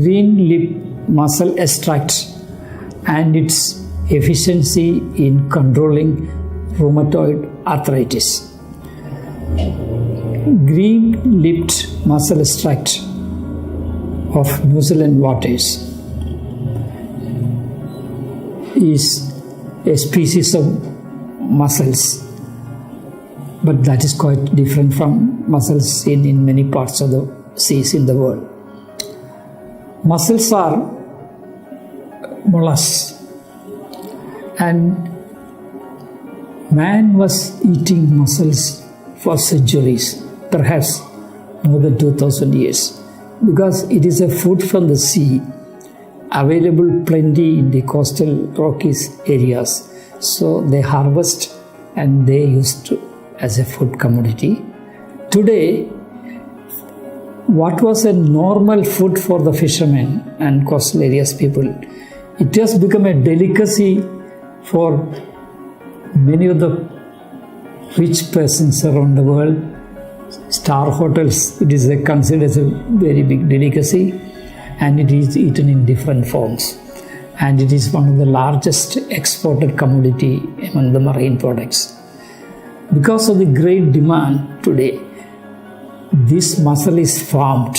green lip muscle extract and its efficiency in controlling rheumatoid arthritis. Green-lipped mussel extract of New Zealand waters is a species of mussels, but that is quite different from mussels seen in many parts of the seas in the world. Mussels are mollusks, and man was eating mussels for centuries, perhaps more than 2000 years, because it is a food from the sea, available plenty in the coastal rocky areas. So they harvest and they used as a food commodity. Today, what was a normal food for the fishermen and coastal areas people, it has become a delicacy for many of the rich persons around the world. Star hotels, it is considered as a very big delicacy, and it is eaten in different forms. And it is one of the largest exported commodity among the marine products. Because of the great demand today, this mussel is farmed,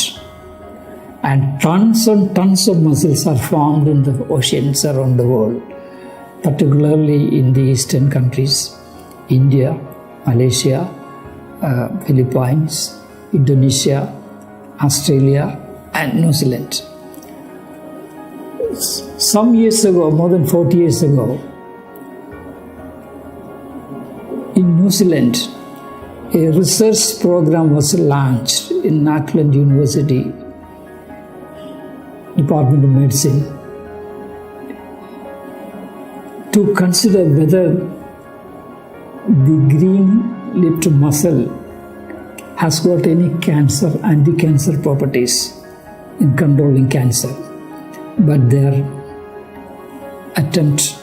and tons and tons of mussels are farmed in the oceans around the world, particularly in the eastern countries, India, Malaysia, Philippines, Indonesia, Australia, and New Zealand. Some years ago, more than 40 years ago, in New Zealand, a research program was launched in Auckland University, Department of Medicine, to consider whether the green-lipped mussel has got any anti-cancer properties in controlling cancer. But their attempt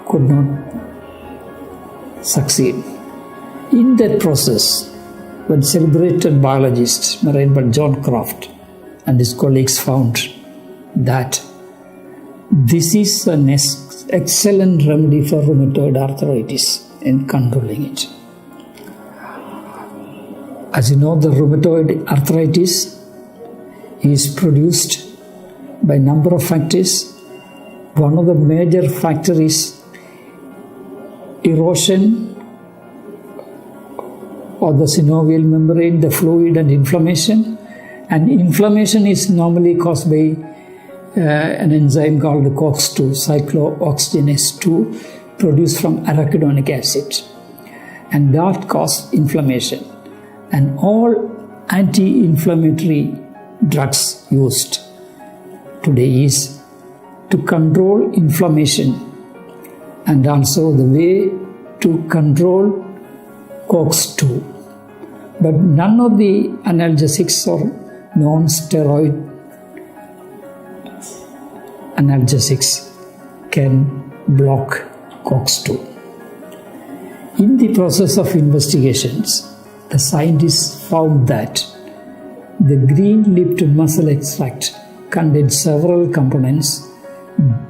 could not succeed. In that process, when celebrated biologist, marine biologist John Croft and his colleagues found that this is an excellent remedy for rheumatoid arthritis in controlling it. As you know, the rheumatoid arthritis is produced by a number of factors. One of the major factors is erosion of the synovial membrane, the fluid, and inflammation. And inflammation is normally caused by an enzyme called the COX-2, cyclooxygenase 2, produced from arachidonic acid. And that causes inflammation. And all anti-inflammatory drugs used today is to control inflammation and also the way to control COX-2. But none of the analgesics or non-steroid analgesics can block COX-2. In the process of investigations, the scientists found that the green-lipped mussel extract contains several components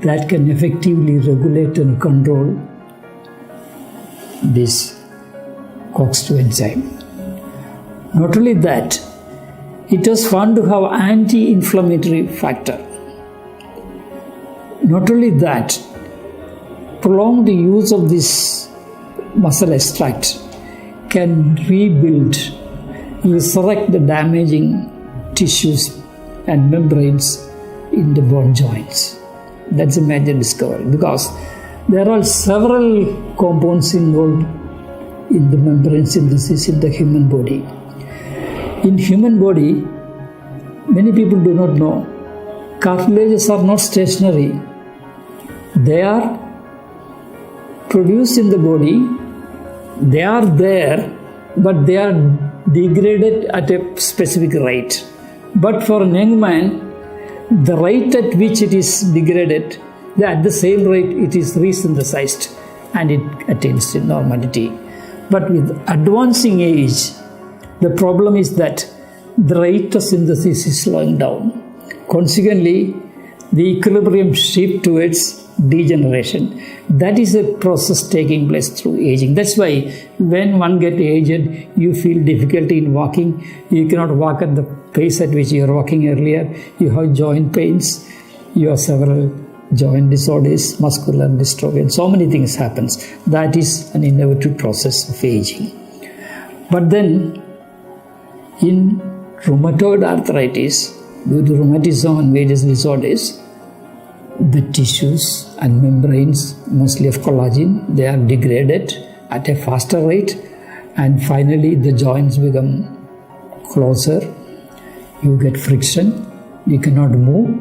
that can effectively regulate and control this COX-2 enzyme. Not only that, it was found to have anti-inflammatory factor. Not only that, prolonged use of this mussel extract can rebuild, resurrect the damaging tissues and membranes in the bone joints. That's a major discovery because there are several compounds involved in the membrane synthesis in the human body. In human body, many people do not know, cartilages are not stationary. They are produced in the body, they are there, but they are degraded at a specific rate. But for a young man, the rate at which it is degraded, at the same rate it is resynthesized and it attains to normality. But with advancing age, the problem is that the rate of synthesis is slowing down. Consequently, the equilibrium shift towards degeneration. That is a process taking place through aging. That's why when one gets aged, you feel difficulty in walking. You cannot walk at the pace at which you were walking earlier. You have joint pains. You have several joint disorders, muscular dystrophy, and so many things happens. That is an inevitable process of aging. But then, in rheumatoid arthritis, due to rheumatism and various disorders, the tissues and membranes, mostly of collagen, they are degraded at a faster rate, and finally the joints become closer. You get friction, you cannot move,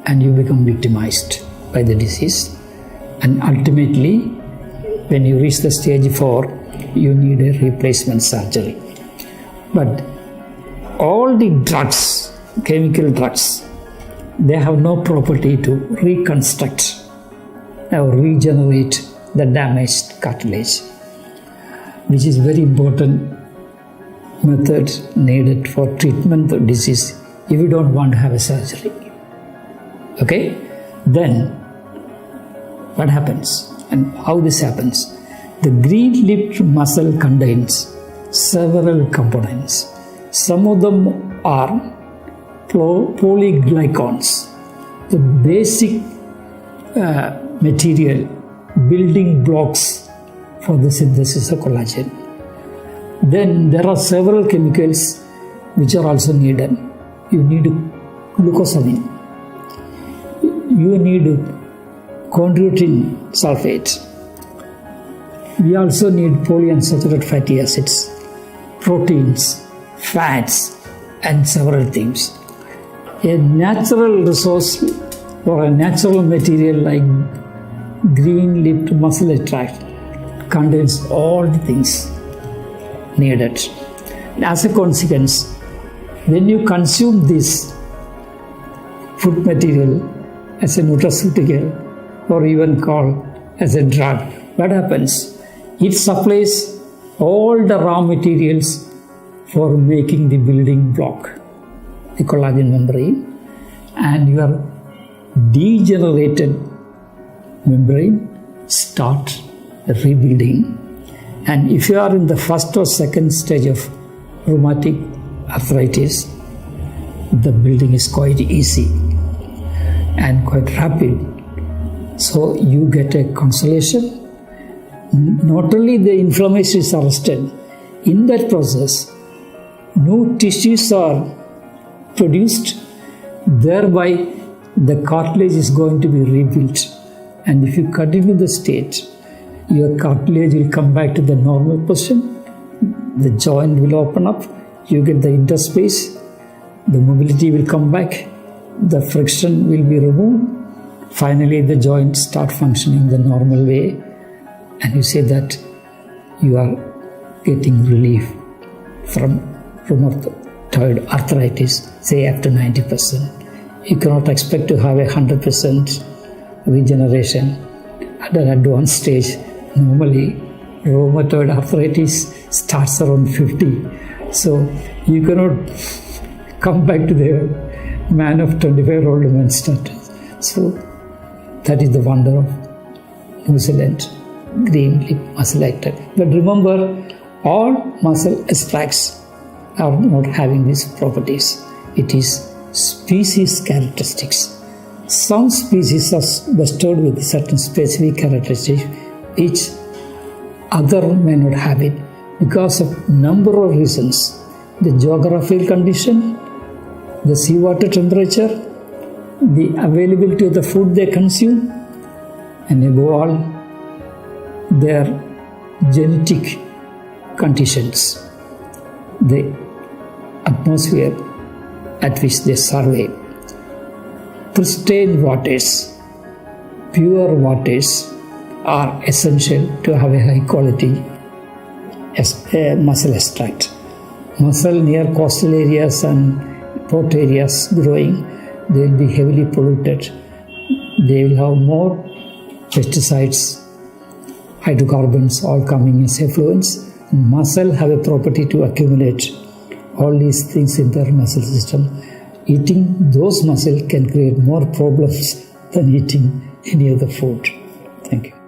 and you become victimized by the disease. And ultimately, when you reach the stage 4, you need a replacement surgery. But all the drugs, chemical drugs, they have no property to reconstruct or regenerate the damaged cartilage, which is very important method needed for treatment of disease if you don't want to have a surgery. Okay? Then, what happens and how this happens? The green-lipped muscle contains several components. Some of them are polyglycans, the basic material, building blocks for the synthesis of collagen. Then there are several chemicals which are also needed. You need glucosamine. You need chondroitin sulfate. We also need polyunsaturated fatty acids, proteins, fats, and several things. A natural resource or a natural material like green-lipped muscle extract contains all the things needed. And as a consequence, when you consume this food material as a nutraceutical or even called as a drug, what happens? It supplies all the raw materials for making the building block, the collagen membrane, and your degenerated membrane start rebuilding. And if you are in the first or second stage of rheumatic arthritis, the building is quite easy and quite rapid. So you get a consolation. Not only the inflammation is arrested, in that process, new tissues are produced, thereby the cartilage is going to be rebuilt. And if you continue the state, your cartilage will come back to the normal position, the joint will open up, you get the interspace, the mobility will come back, the friction will be removed, finally the joints start functioning the normal way, and you say that you are getting relief from rheumatoid arthritis, say after 90%. You cannot expect to have 100% regeneration at an advanced stage. Normally, rheumatoid arthritis starts around 50. So you cannot come back to the man of 25-year-old man status. So that is the wonder of Mussel and green-lip muscle extract. But remember, all muscle extracts are not having these properties. It is species characteristics. Some species are bestowed with certain specific characteristics which other may not have it because of number of reasons. The geographical condition, the seawater temperature, the availability of the food they consume, and above all, their genetic conditions, the atmosphere at which they survive. Pristine waters, pure waters are essential to have a high quality muscle extract. Muscle near coastal areas and port areas growing, they will be heavily polluted. They will have more pesticides, hydrocarbons all coming as effluents. Muscle have a property to accumulate all these things in their muscle system. Eating those mussels can create more problems than eating any other food. Thank you.